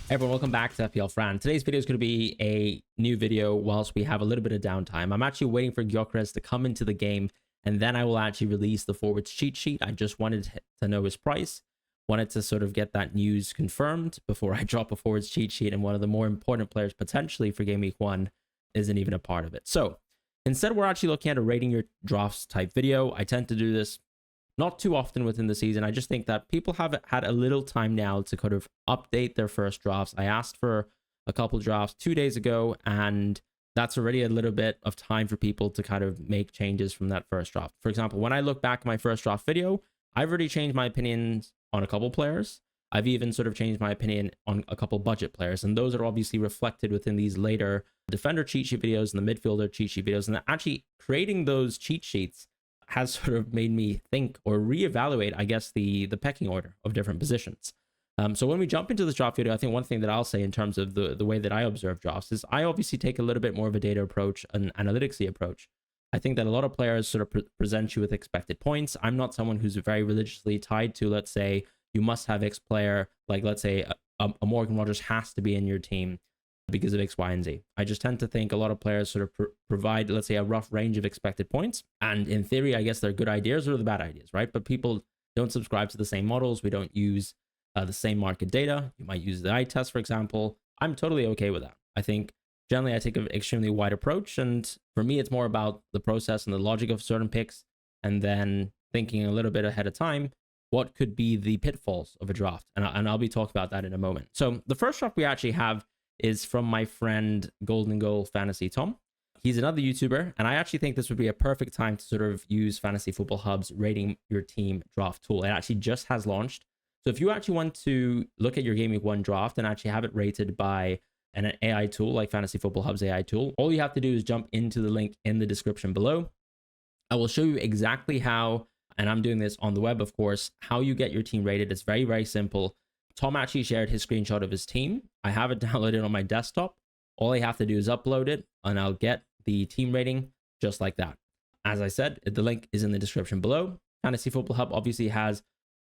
Hey everyone, welcome back to FPL Fran. Today's video is going to be a new video whilst we have a little bit of downtime. I'm actually waiting for Gyökeres to come into the game and then I will actually release the forwards cheat sheet. I just wanted to know his price, wanted to sort of get that news confirmed before I drop a forwards cheat sheet, and one of the more important players potentially for Game Week 1 isn't even a part of it. So instead, we're actually looking at a rating your drafts type video. I tend to do this not too often within the season. I just think that people have had a little time now to kind of update their first drafts. I asked for a couple drafts 2 days ago, and that's already a little bit of time for people to kind of make changes from that first draft. For example, when I look back at my first draft video, I've already changed my opinions on a couple players. I've even sort of changed my opinion on a couple budget players, and those are obviously reflected within these later defender cheat sheet videos and the midfielder cheat sheet videos. And actually creating those cheat sheets has sort of made me think or reevaluate, I guess, the pecking order of different positions. So when we jump into this draft video, I think one thing that I'll say in terms of the way that I observe drafts is I obviously take a little bit more of a data approach, an analyticsy approach. I think that a lot of players sort of present you with expected points. I'm not someone who's very religiously tied to, let's say, you must have X player, like let's say a Morgan Rogers has to be in your team because of X, Y, and Z. I just tend to think a lot of players sort of provide, let's say, a rough range of expected points. And in theory, I guess they're good ideas or the bad ideas, right? But people don't subscribe to the same models. We don't use the same market data. You might use the eye test, for example. I'm totally okay with that. I think generally I take an extremely wide approach. And for me, it's more about the process and the logic of certain picks, and then thinking a little bit ahead of time, what could be the pitfalls of a draft. And I'll be talking about that in a moment. So the first draft we actually have is from my friend Golden Goal Fantasy Tom. He's another YouTuber, and I actually think this would be a perfect time to sort of use Fantasy Football Hub's rating your team draft tool. It actually just has launched. So if you actually want to look at your Game Week 1 draft and actually have it rated by an AI tool like Fantasy Football Hub's AI tool, all you have to do is jump into the link in the description below. I will show you exactly how, and I'm doing this on the web, of course, how you get your team rated. It's very, very simple. Tom actually shared his screenshot of his team. I have it downloaded on my desktop. All I have to do is upload it, and I'll get the team rating just like that. As I said, the link is in the description below. Fantasy Football Hub obviously has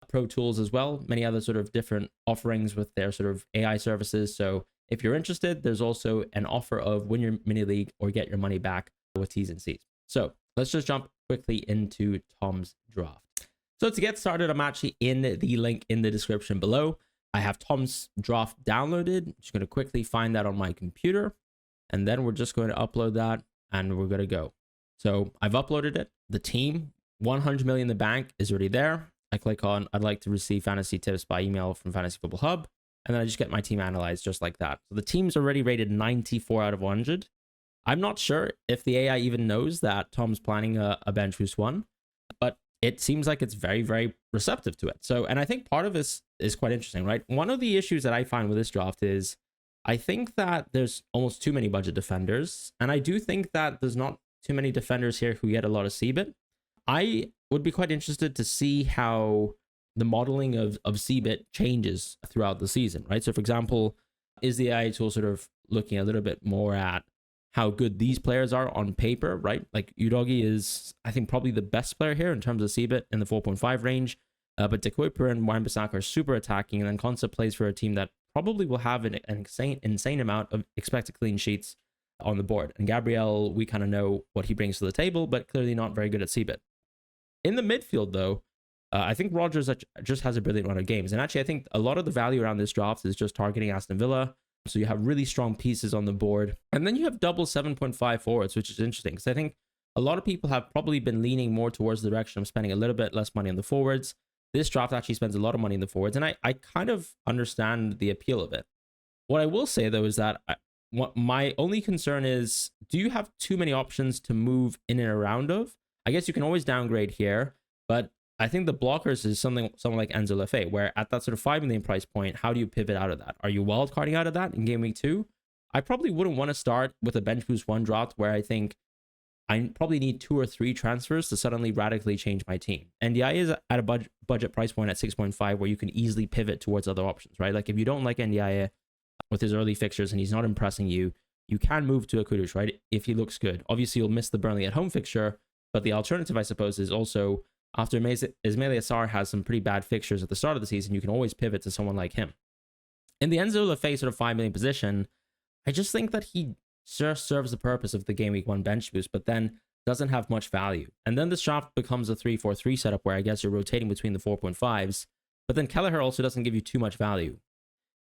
pro tools as well, many other sort of different offerings with their sort of AI services. So if you're interested, there's also an offer of win your mini league or get your money back with T's and C's. So let's just jump quickly into Tom's draft. So to get started, I'm actually in the link in the description below. I have Tom's draft downloaded. I'm just going to quickly find that on my computer, and then we're just going to upload that, and we're going to go. So I've uploaded it. The team, 100 million in the bank, is already there. I click on, I'd like to receive fantasy tips by email from Fantasy Football Hub, and then I just get my team analyzed just like that. So the team's already rated 94 out of 100. I'm not sure if the AI even knows that Tom's planning a bench boost one, but it seems like it's very, very receptive to it. So, and I think part of this is quite interesting, right? One of the issues that I find with this draft is I think that there's almost too many budget defenders. And I do think that there's not too many defenders here who get a lot of CBIT. I would be quite interested to see how the modeling of CBIT changes throughout the season, right? So for example, is the AI tool sort of looking a little bit more at how good these players are on paper, right? Like Udogi is, I think, probably the best player here in terms of CBIT in the 4.5 range. But De Kuyper and Wan-Bissaka are super attacking, and then Concept plays for a team that probably will have an insane amount of expected clean sheets on the board. And Gabriel, we kind of know what he brings to the table, but clearly not very good at CBIT. In the midfield, though, I think Rogers just has a brilliant run of games. And actually, I think a lot of the value around this draft is just targeting Aston Villa. So you have really strong pieces on the board. And then you have double 7.5 forwards, which is interesting because I think a lot of people have probably been leaning more towards the direction of spending a little bit less money on the forwards. This draft actually spends a lot of money in the forwards, and I kind of understand the appeal of it. What I will say, though, is that my only concern is, do you have too many options to move in and around of? I guess you can always downgrade here, but I think the blockers is someone like Enzo Lefebvre, where at that sort of 5 million price point, how do you pivot out of that? Are you wildcarding out of that in Game Week 2? I probably wouldn't want to start with a bench boost 1 draft where I think I probably need 2 or 3 transfers to suddenly radically change my team. NDI is at a budget price point at 6.5 where you can easily pivot towards other options, right? Like if you don't like NDI with his early fixtures and he's not impressing you, you can move to a Kudus, right? If he looks good. Obviously, you'll miss the Burnley at home fixture, but the alternative, I suppose, is also after Ismail Assar has some pretty bad fixtures at the start of the season, you can always pivot to someone like him. In the Enzo Lefebvre sort of 5 million position, I just think that he just serves the purpose of the game week 1 bench boost, but then doesn't have much value. And then this draft becomes a 3-4-3 setup where I guess you're rotating between the 4.5s, but then Kelleher also doesn't give you too much value.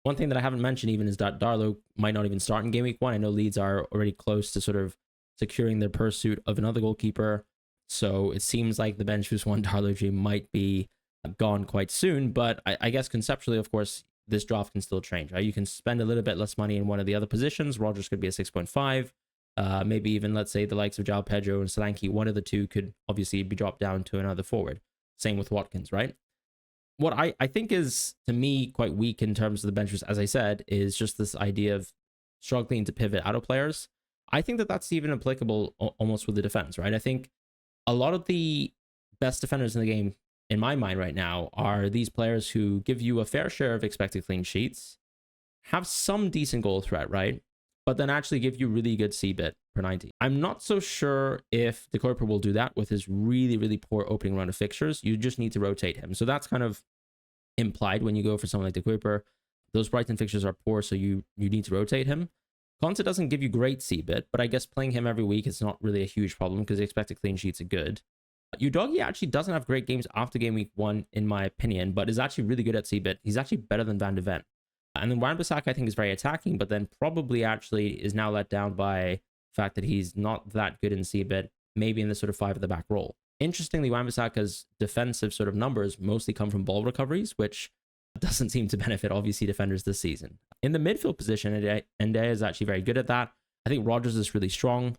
One thing that I haven't mentioned even is that Darlow might not even start in game week 1. I know Leeds are already close to sort of securing their pursuit of another goalkeeper, so it seems like the bench boost 1 Darlow dream might be gone quite soon, but I guess conceptually, of course, this draft can still change, right? You can spend a little bit less money in one of the other positions. Rodgers could be a 6.5. Maybe even, let's say, the likes of João Pedro and Solanke, one of the two could obviously be dropped down to another forward. Same with Watkins, right? What I think is, to me, quite weak in terms of the bench boost, as I said, is just this idea of struggling to pivot out of players. I think that that's even applicable almost with the defense, right? I think a lot of the best defenders in the game, in my mind right now, are these players who give you a fair share of expected clean sheets, have some decent goal threat, right? But then actually give you really good CBIT per 90. I'm not so sure if De Kuyper will do that with his really, really poor opening run of fixtures. You just need to rotate him. So that's kind of implied when you go for someone like De Kuyper. Those Brighton fixtures are poor, so you need to rotate him. Conte doesn't give you great CBIT, but I guess playing him every week is not really a huge problem because the expected clean sheets are good. Udogie actually doesn't have great games after game week 1, in my opinion, but is actually really good at CBIT. He's actually better than Van de Ven. And then Wan-Bissaka, I think, is very attacking, but then probably actually is now let down by the fact that he's not that good in CBIT, maybe in the sort of 5 at the back role. Interestingly, Wan-Bissaka's defensive sort of numbers mostly come from ball recoveries, which doesn't seem to benefit, obviously, defenders this season. In the midfield position, Ndeye is actually very good at that. I think Rodgers is really strong.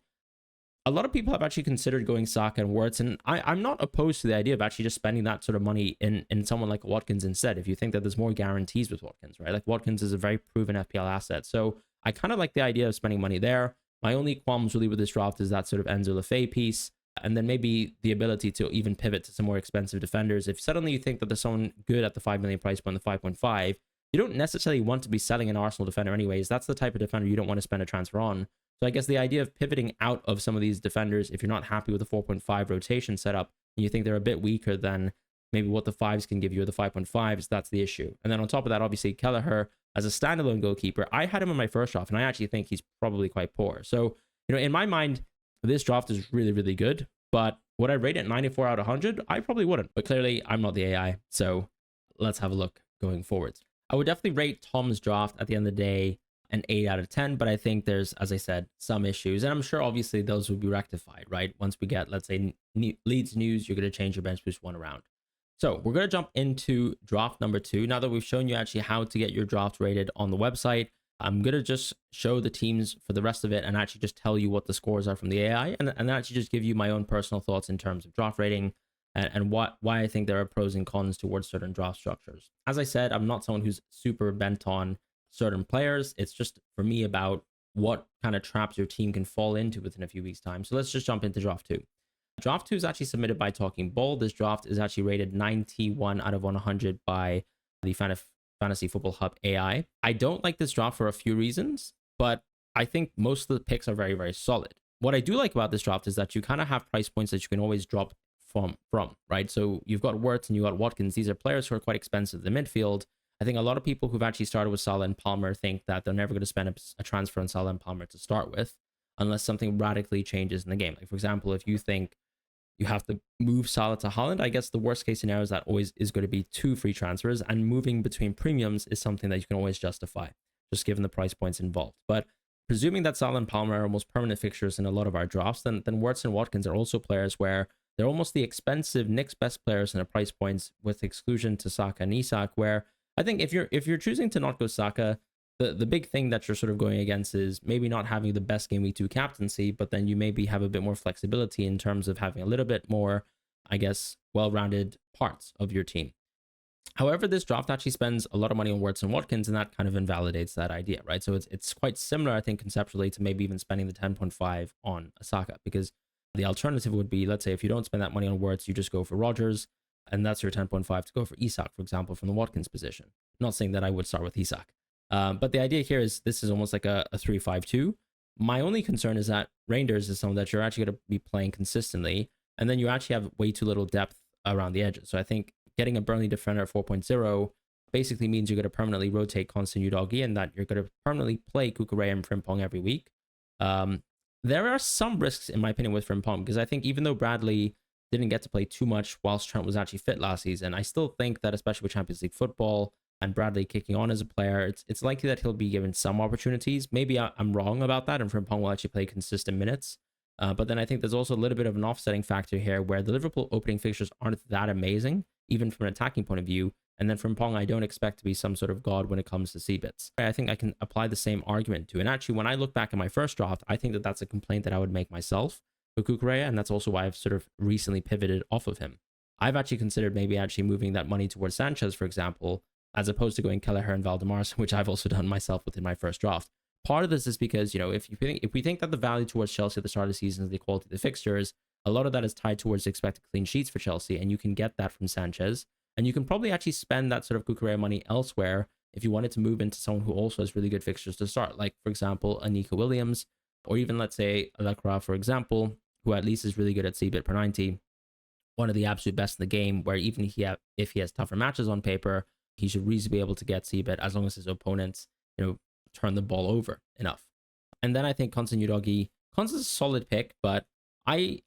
A lot of people have actually considered going Saka and Wirtz, and I'm not opposed to the idea of actually just spending that sort of money in someone like Watkins instead, if you think that there's more guarantees with Watkins, right? Like, Watkins is a very proven FPL asset, so I kind of like the idea of spending money there. My only qualms really with this draft is that sort of Enzo Lefebvre piece, and then maybe the ability to even pivot to some more expensive defenders. If suddenly you think that there's someone good at the 5 million price point, the 5.5, you don't necessarily want to be selling an Arsenal defender anyways. That's the type of defender you don't want to spend a transfer on. So I guess the idea of pivoting out of some of these defenders, if you're not happy with the 4.5 rotation setup, and you think they're a bit weaker than maybe what the 5s can give you, or the 5.5s, that's the issue. And then on top of that, obviously, Kelleher, as a standalone goalkeeper, I had him in my first draft, and I actually think he's probably quite poor. So, in my mind, this draft is really, really good, but would I rate it 94 out of 100? I probably wouldn't, but clearly I'm not the AI, so let's have a look going forwards. I would definitely rate Tom's draft at the end of the day an 8 out of 10, but I think there's, as I said, some issues, and I'm sure obviously those will be rectified, right? Once we get, let's say, Leeds news, you're going to change your bench boost 1 around. So we're going to jump into draft number 2. Now that we've shown you actually how to get your draft rated on the website, I'm going to just show the teams for the rest of it and actually just tell you what the scores are from the AI, and actually just give you my own personal thoughts in terms of draft rating and why I think there are pros and cons towards certain draft structures. As I said, I'm not someone who's super bent on certain players. It's just, for me, about what kind of traps your team can fall into within a few weeks' time. So let's just jump into draft 2. Draft 2 is actually submitted by Talking Ball. This draft is actually rated 91 out of 100 by the Fantasy Football Hub AI. I don't like this draft for a few reasons, but I think most of the picks are very, very solid. What I do like about this draft is that you kind of have price points that you can always drop from, right? So you've got Wirtz and you've got Watkins. These are players who are quite expensive in the midfield. I think a lot of people who've actually started with Salah and Palmer think that they're never going to spend a transfer on Salah and Palmer to start with, unless something radically changes in the game. Like, for example, if you think you have to move Salah to Haaland, I guess the worst case scenario is that always is going to be 2 free transfers, and moving between premiums is something that you can always justify, just given the price points involved. But presuming that Salah and Palmer are almost permanent fixtures in a lot of our drafts, then Wirtz and Watkins are also players where they're almost the expensive next best players in their price points, with exclusion to Saka and Isak, where I think if you're choosing to not go Saka, the big thing that you're sort of going against is maybe not having the best game week 2 captaincy, but then you maybe have a bit more flexibility in terms of having a little bit more, I guess, well-rounded parts of your team. However, this draft actually spends a lot of money on Wirtz and Watkins, and that kind of invalidates that idea, right? So it's quite similar, I think, conceptually, to maybe even spending the 10.5 on Saka, because the alternative would be, let's say, if you don't spend that money on Wirtz, you just go for Rodgers, and that's your 10.5 to go for Isak, for example, from the Watkins position. Not saying that I would start with Isak. But the idea here is this is almost like a 3-5-2. My only concern is that Reinders is someone that you're actually going to be playing consistently, and then you actually have way too little depth around the edges. So I think getting a Burnley defender at 4.0 basically means you're going to permanently rotate Constant Udogi and that you're going to permanently play Kukurea and Frimpong every week. There are some risks, in my opinion, with Frimpong, because I think even though Bradley didn't get to play too much whilst Trent was actually fit last season, I still think that, especially with Champions League football and Bradley kicking on as a player, it's likely that he'll be given some opportunities. Maybe I'm wrong about that, and Frimpong will actually play consistent minutes. But then I think there's also a little bit of an offsetting factor here where the Liverpool opening fixtures aren't that amazing, even from an attacking point of view. And then Frimpong, I don't expect to be some sort of god when it comes to CBITs. I think I can apply the same argument to. And actually, when I look back at my first draft, I think that that's a complaint that I would make myself for Kukurea. And that's also why I've sort of recently pivoted off of him. I've actually considered maybe actually moving that money towards Sanchez, for example, as opposed to going Kelleher and Valdemar, which I've also done myself within my first draft. Part of this is because, if we think that the value towards Chelsea at the start of the season is the quality of the fixtures, a lot of that is tied towards expected clean sheets for Chelsea, and you can get that from Sanchez. And you can probably actually spend that sort of Kukurea money elsewhere if you wanted to move into someone who also has really good fixtures to start, like, for example, Anika Williams, or even, let's say, Alekra, for example, who at least is really good at CBIT per 90, one of the absolute best in the game, where even if he has tougher matches on paper, he should reasonably be able to get CBIT as long as his opponents, turn the ball over enough. And then I think Constant Udogi, Constant's a solid pick, but I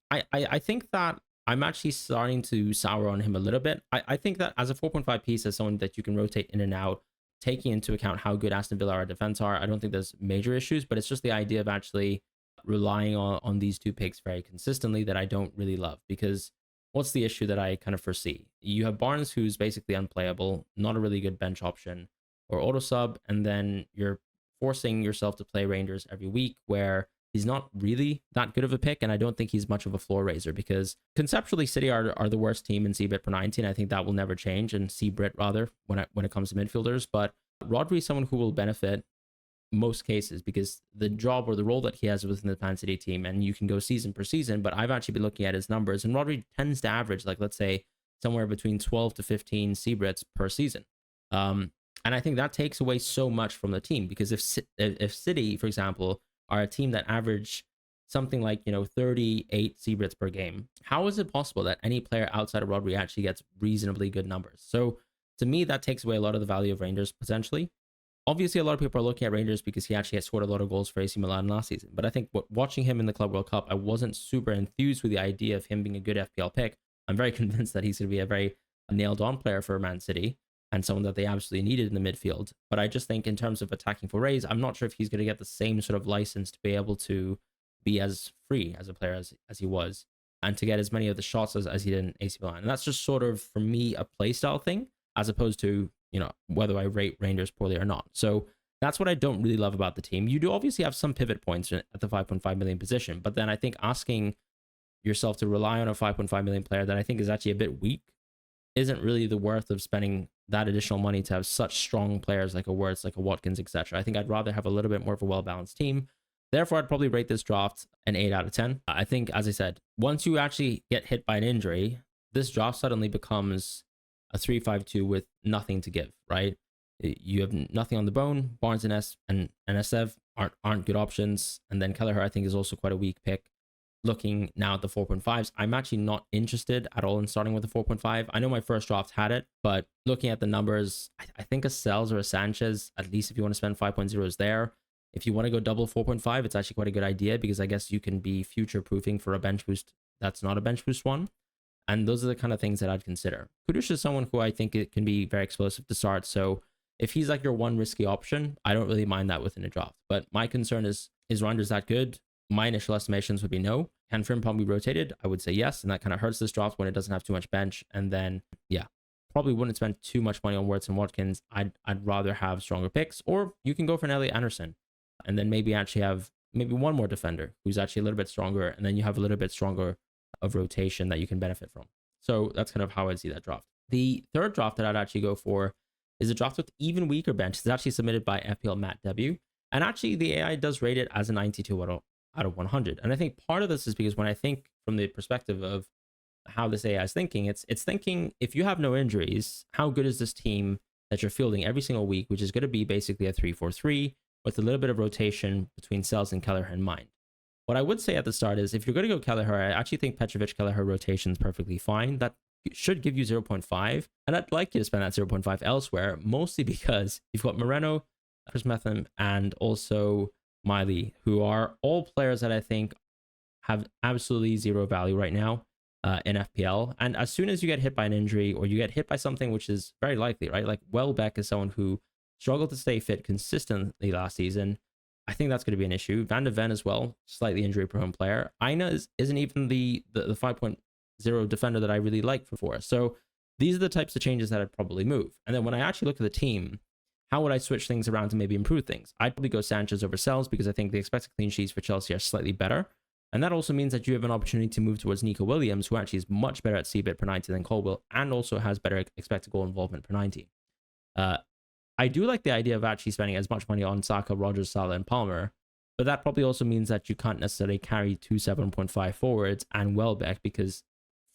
think that I'm actually starting to sour on him a little bit. I think that as a 4.5 piece, as someone that you can rotate in and out, taking into account how good Aston Villa our defense are, I don't think there's major issues, but it's just the idea of actually relying on these two picks very consistently that I don't really love. Because what's the issue that I kind of foresee? You have Barnes, who's basically unplayable, not a really good bench option or auto sub, and then you're forcing yourself to play Rangers every week, where he's not really that good of a pick, and I don't think he's much of a floor raiser, because conceptually City are the worst team in CBIT per 90, and I think that will never change, and CBRIT rather, when it comes to midfielders. But Rodri is someone who will benefit most cases because the job or the role that he has within the Man City team, and you can go season per season, but I've actually been looking at his numbers, and Rodri tends to average, like, let's say, somewhere between 12 to 15 CBRITs per season. And I think that takes away so much from the team, because if City, for example, are a team that average something like 38 CBRITs per game, how is it possible that any player outside of Rodri actually gets reasonably good numbers? So to me, that takes away a lot of the value of Rangers potentially. Obviously, a lot of people are looking at Rangers because he actually had scored a lot of goals for AC Milan last season. But I think watching him in the Club World Cup, I wasn't super enthused with the idea of him being a good FPL pick. I'm very convinced that he's going to be a very nailed-on player for Man City and someone that they absolutely needed in the midfield. But I just think in terms of attacking for Rays, I'm not sure if he's going to get the same sort of license to be able to be as free as a player as he was, and to get as many of the shots as he did in AC Milan. And that's just sort of, for me, a playstyle thing, as opposed to, whether I rate Rangers poorly or not. So that's what I don't really love about the team. You do obviously have some pivot points at the 5.5 million position, but then I think asking yourself to rely on a 5.5 million player that I think is actually a bit weak isn't really the worth of spending that additional money to have such strong players like a Wirtz, like a Watkins, etc. I think I'd rather have a little bit more of a well-balanced team. Therefore, I'd probably rate this draft an 8 out of 10. I think, as I said, once you actually get hit by an injury, this draft suddenly becomes a 3-5-2 with nothing to give, right? You have nothing on the bone. Barnes and NSF aren't good options. And then Kelleher, I think, is also quite a weak pick. Looking now at the 4.5s, I'm actually not interested at all in starting with the 4.5. I know my first draft had it, but looking at the numbers, I think a Sells or a Sanchez, at least if you want to spend 5.0, is there. If you want to go double 4.5, it's actually quite a good idea, because I guess you can be future-proofing for a bench boost that's not a bench boost one. And those are the kind of things that I'd consider. Kudus is someone who I think it can be very explosive to start. So if he's like your one risky option, I don't really mind that within a draft. But my concern is Reinders that good? My initial estimations would be no. Can Frimpong be rotated? I would say yes, and that kind of hurts this draft when it doesn't have too much bench. And then, yeah, probably wouldn't spend too much money on Wirtz and Watkins. I'd rather have stronger picks, or you can go for an Elliot Anderson, and then maybe actually have maybe one more defender who's actually a little bit stronger, and then you have a little bit stronger of rotation that you can benefit from. So that's kind of how I'd see that draft. The third draft that I'd actually go for is a draft with even weaker bench. It's actually submitted by FPL Matt W. And actually the AI does rate it as a 92 out of 100. And I think part of this is because when I think from the perspective of how this AI is thinking, it's thinking, if you have no injuries, how good is this team that you're fielding every single week, which is going to be basically a 3-4-3 with a little bit of rotation between Sells and Kelleher in mind. What I would say at the start is, if you're going to go Kelleher, I actually think Petrovic Kelleher rotation is perfectly fine. That should give you 0.5. And I'd like you to spend that 0.5 elsewhere, mostly because you've got Moreno, Chris Metham, and also Miley, who are all players that I think have absolutely zero value right now in FPL. And as soon as you get hit by an injury or you get hit by something, which is very likely, right? Like Welbeck is someone who struggled to stay fit consistently last season. I think that's going to be an issue. Van de Ven as well, slightly injury prone player. Aina isn't even the 5.0 defender that I really like for Forest. So these are the types of changes that I'd probably move. And then when I actually look at the team, how would I switch things around to maybe improve things? I'd probably go Sanchez over Sells because I think the expected clean sheets for Chelsea are slightly better. And that also means that you have an opportunity to move towards Nico Williams, who actually is much better at CBIT per 90 than Colwill and also has better expected goal involvement per 90. I do like the idea of actually spending as much money on Saka, Rodgers, Salah, and Palmer, but that probably also means that you can't necessarily carry 2 7.5 forwards and Welbeck, because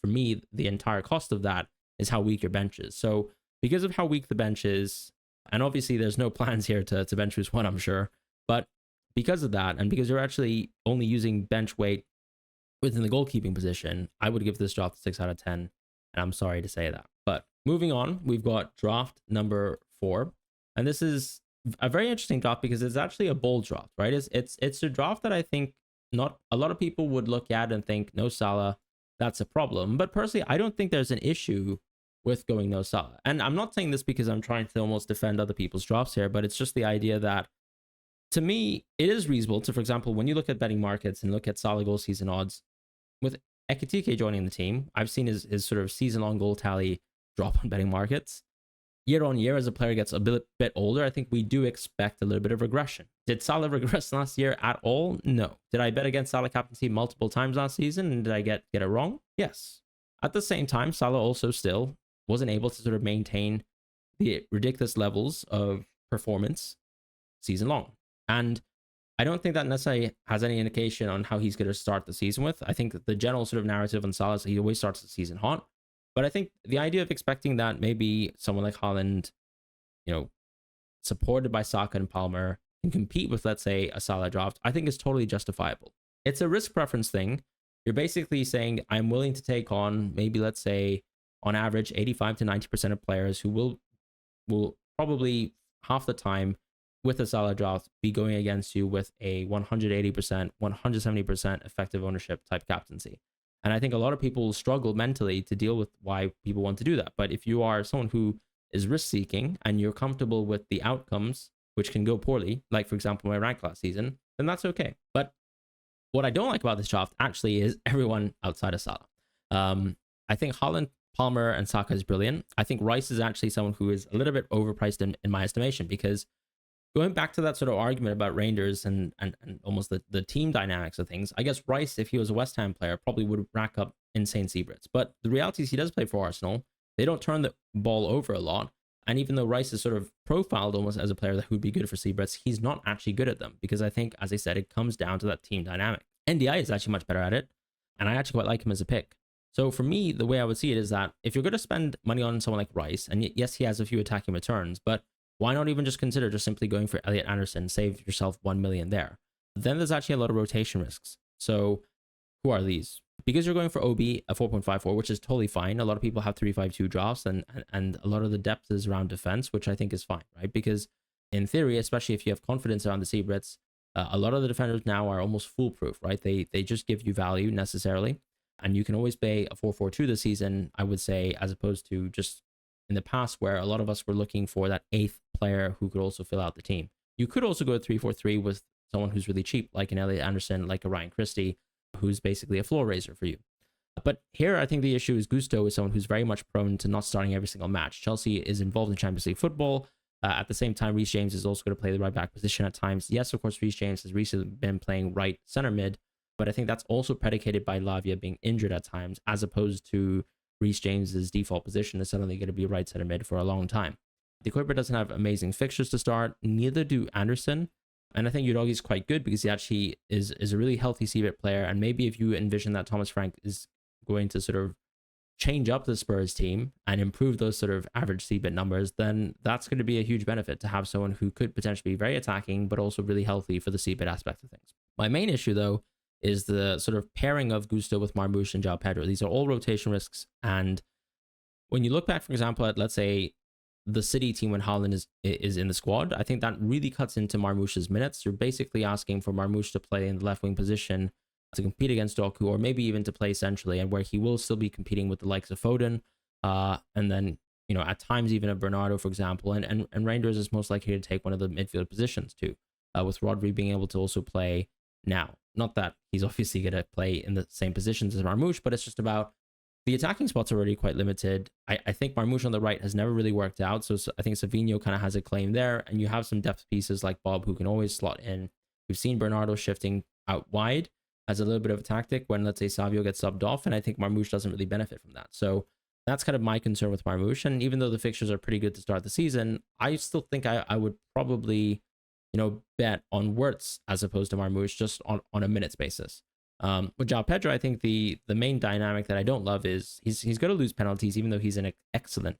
for me, the entire cost of that is how weak your bench is. So because of how weak the bench is, and obviously there's no plans here to bench boost one, I'm sure, but because of that, and because you're actually only using bench weight within the goalkeeping position, I would give this draft a 6 out of 10, and I'm sorry to say that. But moving on, we've got draft number 4. And this is a very interesting draft because it's actually a bold draft, right? It's a draft that I think not a lot of people would look at and think, no Salah, that's a problem. But personally, I don't think there's an issue with going no Salah. And I'm not saying this because I'm trying to almost defend other people's drafts here, but it's just the idea that, to me, it is reasonable to, for example, when you look at betting markets and look at Salah goal season odds, with Ekitike joining the team, I've seen his sort of season-long goal tally drop on betting markets. Year on year, as a player gets a bit older, I think we do expect a little bit of regression. Did Salah regress last year at all? No. Did I bet against Salah captaincy multiple times last season, and did I get it wrong? Yes. At the same time, Salah also still wasn't able to sort of maintain the ridiculous levels of performance season long. And I don't think that necessarily has any indication on how he's going to start the season with. I think that the general sort of narrative on Salah is he always starts the season hot. But I think the idea of expecting that maybe someone like Haaland, supported by Saka and Palmer, can compete with, let's say, a Salah draft, I think is totally justifiable. It's a risk preference thing. You're basically saying, I'm willing to take on maybe, let's say, on average, 85 to 90% of players who will probably half the time with a Salah draft be going against you with a 180%, 170% effective ownership type captaincy. And I think a lot of people struggle mentally to deal with why people want to do that. But if you are someone who is risk seeking and you're comfortable with the outcomes, which can go poorly, like for example, my rank last season, then that's okay. But what I don't like about this draft actually is everyone outside of Salah. I think Haaland, Palmer, and Saka is brilliant. I think Rice is actually someone who is a little bit overpriced in my estimation, because going back to that sort of argument about Rangers and almost the team dynamics of things, I guess Rice, if he was a West Ham player, probably would rack up insane CBRITs. But the reality is he does play for Arsenal. They don't turn the ball over a lot. And even though Rice is sort of profiled almost as a player that would be good for CBRITs, he's not actually good at them, because I think, as I said, it comes down to that team dynamic. NDI is actually much better at it, and I actually quite like him as a pick. So for me, the way I would see it is that if you're going to spend money on someone like Rice, and yes, he has a few attacking returns, but why not even just consider just simply going for Elliot Anderson, save yourself 1 million there? Then there's actually a lot of rotation risks. So who are these? Because you're going for OB, a 4.54, which is totally fine. A lot of people have 3.52 drafts, and a lot of the depth is around defense, which I think is fine, right? Because in theory, especially if you have confidence around the CBRITs, a lot of the defenders now are almost foolproof, right? They just give you value necessarily. And you can always pay a 4.42 this season, I would say, as opposed to just in the past where a lot of us were looking for that 8th player who could also fill out the team. You could also go 3.43 with someone who's really cheap, like an Elliot Anderson, like a Ryan Christie, who's basically a floor raiser for you. But here, I think the issue is Gusto is someone who's very much prone to not starting every single match. Chelsea is involved in Champions League football. At the same time, Reece James is also going to play the right back position at times. Yes, of course, Reece James has recently been playing right center mid, but I think that's also predicated by Lavia being injured at times, as opposed to Reece James's default position is suddenly going to be right center mid for a long time. De Kuyper doesn't have amazing fixtures to start, neither do Anderson. And I think Udogi is quite good because he actually is a really healthy CBIT player. And maybe if you envision that Thomas Frank is going to sort of change up the Spurs team and improve those sort of average CBIT numbers, then that's going to be a huge benefit to have someone who could potentially be very attacking, but also really healthy for the CBIT aspect of things. My main issue, though, is the sort of pairing of Gusto with Marmoush and João Pedro. These are all rotation risks, and when you look back, for example, at let's say the City team when Haaland is in the squad, I think that really cuts into Marmoush's minutes. You're basically asking for Marmoush to play in the left wing position to compete against Doku, or maybe even to play centrally, and where he will still be competing with the likes of Foden, and then at times even a Bernardo, for example, and Rangers is most likely to take one of the midfield positions too, with Rodri being able to also play now. Not that he's obviously going to play in the same positions as Marmoush, but it's just about the attacking spots are already quite limited. I think Marmoush on the right has never really worked out, so I think Savinho kind of has a claim there, and you have some depth pieces like Bob who can always slot in. We've seen Bernardo shifting out wide as a little bit of a tactic when, let's say, Savio gets subbed off, and I think Marmoush doesn't really benefit from that. So that's kind of my concern with Marmoush, and even though the fixtures are pretty good to start the season, I still think I would probably bet on Wirtz as opposed to Marmoush just on a minutes basis. With João Pedro, I think the main dynamic that I don't love is he's going to lose penalties, even though he's an excellent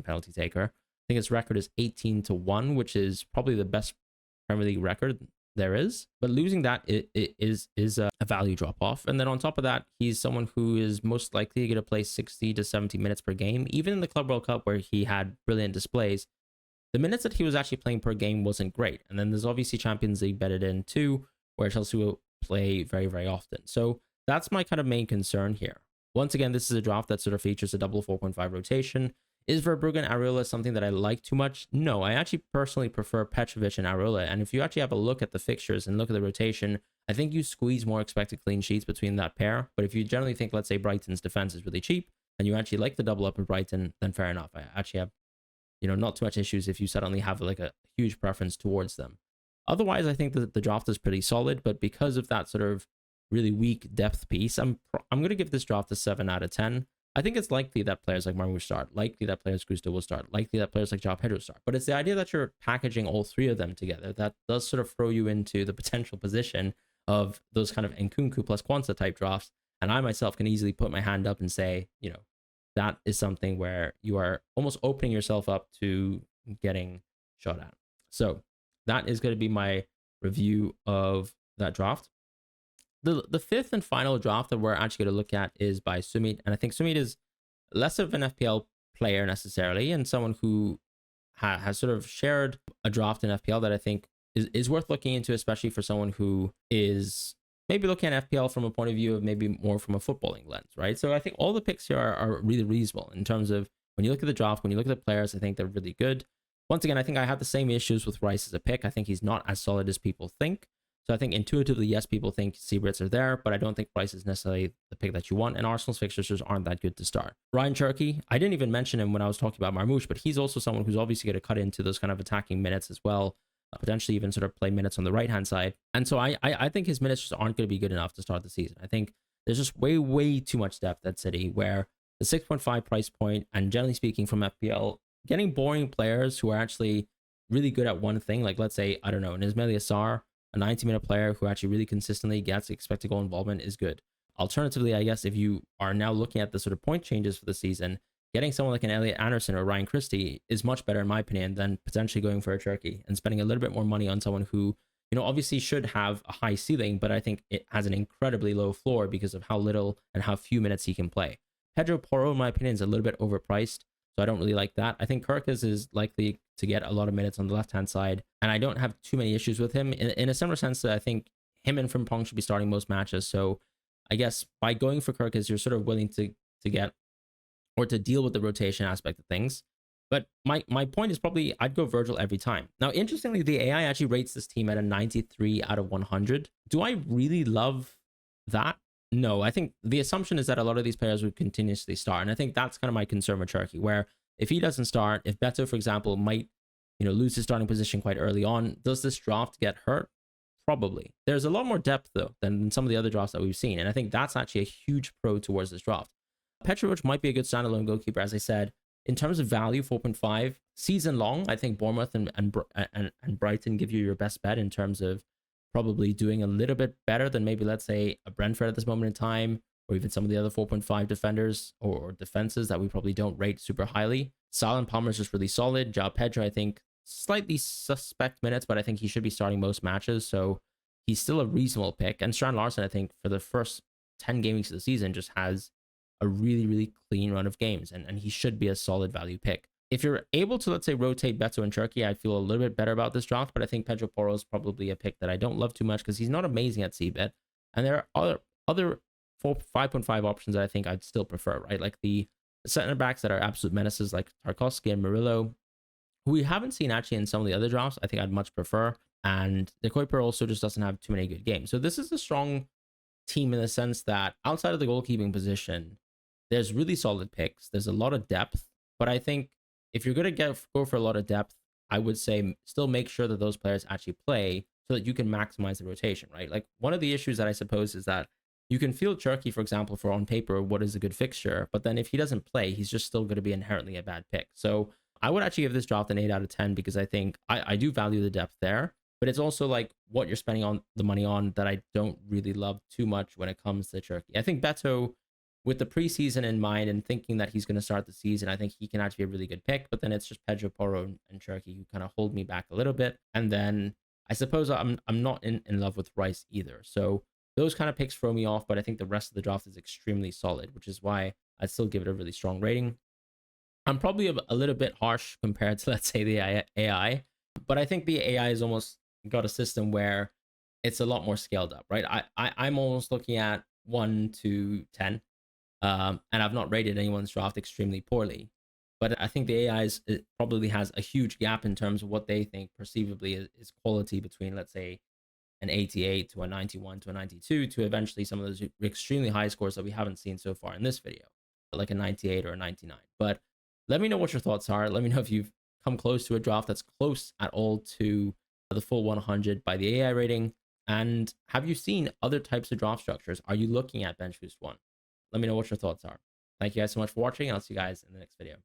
penalty taker. I think his record is 18-1, which is probably the best Premier League record there is. But losing that is a value drop off. And then on top of that, he's someone who is most likely going to play 60 to 70 minutes per game. Even in the Club World Cup, where he had brilliant displays, the minutes that he was actually playing per game wasn't great. And then there's obviously Champions League bedded in too, where Chelsea will play very, very often. So that's my kind of main concern here. Once again, this is a draft that sort of features a double 4.5 rotation. Is Verbruggen Areola something that I like too much? No, I actually personally prefer Petrovic and Areola. And if you actually have a look at the fixtures and look at the rotation, I think you squeeze more expected clean sheets between that pair. But if you generally think, let's say, Brighton's defense is really cheap and you actually like the double up of Brighton, then fair enough. I actually have not too much issues if you suddenly have like a huge preference towards them. Otherwise, I think that the draft is pretty solid, but because of that sort of really weak depth piece, I'm going to give this draft a 7 out of 10. I think it's likely that players like Marmoush start, likely that players Gusto will start, likely that players like João Pedro start. But it's the idea that you're packaging all three of them together that does sort of throw you into the potential position of those kind of Nkunku plus Kwanzaa type drafts. And I myself can easily put my hand up and say, that is something where you are almost opening yourself up to getting shot at. So that is going to be my review of that draft. The fifth and final draft that we're actually going to look at is by Sumeet. And I think Sumeet is less of an FPL player necessarily, and someone who has sort of shared a draft in FPL that I think is worth looking into, especially for someone who is maybe looking at FPL from a point of view of maybe more from a footballing lens, right? So I think all the picks here are really reasonable in terms of when you look at the draft, when you look at the players, I think they're really good. Once again, I think I have the same issues with Rice as a pick. I think he's not as solid as people think. So I think intuitively, yes, people think Seabrits are there, but I don't think Rice is necessarily the pick that you want. And Arsenal's fixtures just aren't that good to start. Ryan Cherky, I didn't even mention him when I was talking about Marmoush, but he's also someone who's obviously going to cut into those kind of attacking minutes as well, potentially even sort of play minutes on the right-hand side. And so I think his minutes just aren't going to be good enough to start the season. I think there's just way too much depth at City, where the 6.5 price point, and generally speaking from FPL, getting boring players who are actually really good at one thing, like let's say, I don't know, an Ismail Yassar, a 90-minute player who actually really consistently gets expected goal involvement is good. Alternatively, I guess if you are now looking at the sort of point changes for the season, getting someone like an Elliot Anderson or Ryan Christie is much better in my opinion than potentially going for a Cherky and spending a little bit more money on someone who, obviously should have a high ceiling, but I think it has an incredibly low floor because of how little and how few minutes he can play. Pedro Porro, in my opinion, is a little bit overpriced, so I don't really like that. I think Kirkus is likely to get a lot of minutes on the left-hand side, and I don't have too many issues with him in a similar sense that I think him and Frimpong should be starting most matches. So I guess by going for Kirkus, you're sort of willing to get or to deal with the rotation aspect of things. But my point is probably I'd go Virgil every time. Now, interestingly, the AI actually rates this team at a 93 out of 100. Do I really love that? No, I think the assumption is that a lot of these players would continuously start. And I think that's kind of my concern with Cherky, where if he doesn't start, if Beto, for example, might lose his starting position quite early on, does this draft get hurt? Probably. There's a lot more depth, though, than some of the other drafts that we've seen. And I think that's actually a huge pro towards this draft. Petrovic might be a good standalone goalkeeper, as I said. In terms of value, 4.5 season long, I think Bournemouth and Brighton give you your best bet in terms of probably doing a little bit better than maybe, let's say, a Brentford at this moment in time, or even some of the other 4.5 defenders or defenses that we probably don't rate super highly. Salah and Palmer is just really solid. João Pedro, I think, slightly suspect minutes, but I think he should be starting most matches, so he's still a reasonable pick. And Strand Larsen, I think, for the first 10 game weeks of the season, just has a really, really clean run of games, and he should be a solid value pick. If you're able to, let's say, rotate Beto and Turkey, I feel a little bit better about this draft, but I think Pedro Porro is probably a pick that I don't love too much because he's not amazing at c-bet. And there are other 5.5 options that I think I'd still prefer, right? Like the center backs that are absolute menaces like Tarkowski and Murillo, who we haven't seen actually in some of the other drafts, I think I'd much prefer. And the Kuiper also just doesn't have too many good games. So this is a strong team in the sense that outside of the goalkeeping position, there's really solid picks. There's a lot of depth, but I think if you're going to go for a lot of depth, I would say still make sure that those players actually play so that you can maximize the rotation, right? Like one of the issues that I suppose is that you can field Cherky, for example, for on paper, what is a good fixture, but then if he doesn't play, he's just still going to be inherently a bad pick. So I would actually give this draft an 8 out of 10 because I think I do value the depth there, but it's also like what you're spending on the money on that I don't really love too much when it comes to Cherky. I think Beto, with the preseason in mind and thinking that he's going to start the season, I think he can actually be a really good pick, but then it's just Pedro Porro and Cherky who kind of hold me back a little bit. And then I suppose I'm not in love with Rice either. So those kind of picks throw me off, but I think the rest of the draft is extremely solid, which is why I'd still give it a really strong rating. I'm probably a little bit harsh compared to, let's say, the AI, but I think the AI has almost got a system where it's a lot more scaled up, right? I'm almost looking at 1 to 10, and I've not rated anyone's draft extremely poorly, but I think the AI it probably has a huge gap in terms of what they think perceivably is quality between, let's say, an 88 to a 91 to a 92 to eventually some of those extremely high scores that we haven't seen so far in this video, like a 98 or a 99. But let me know what your thoughts are. Let me know if you've come close to a draft that's close at all to the full 100 by the AI rating. And have you seen other types of draft structures? Are you looking at Bench Boost 1? Let me know what your thoughts are. Thank you guys so much for watching. I'll see you guys in the next video.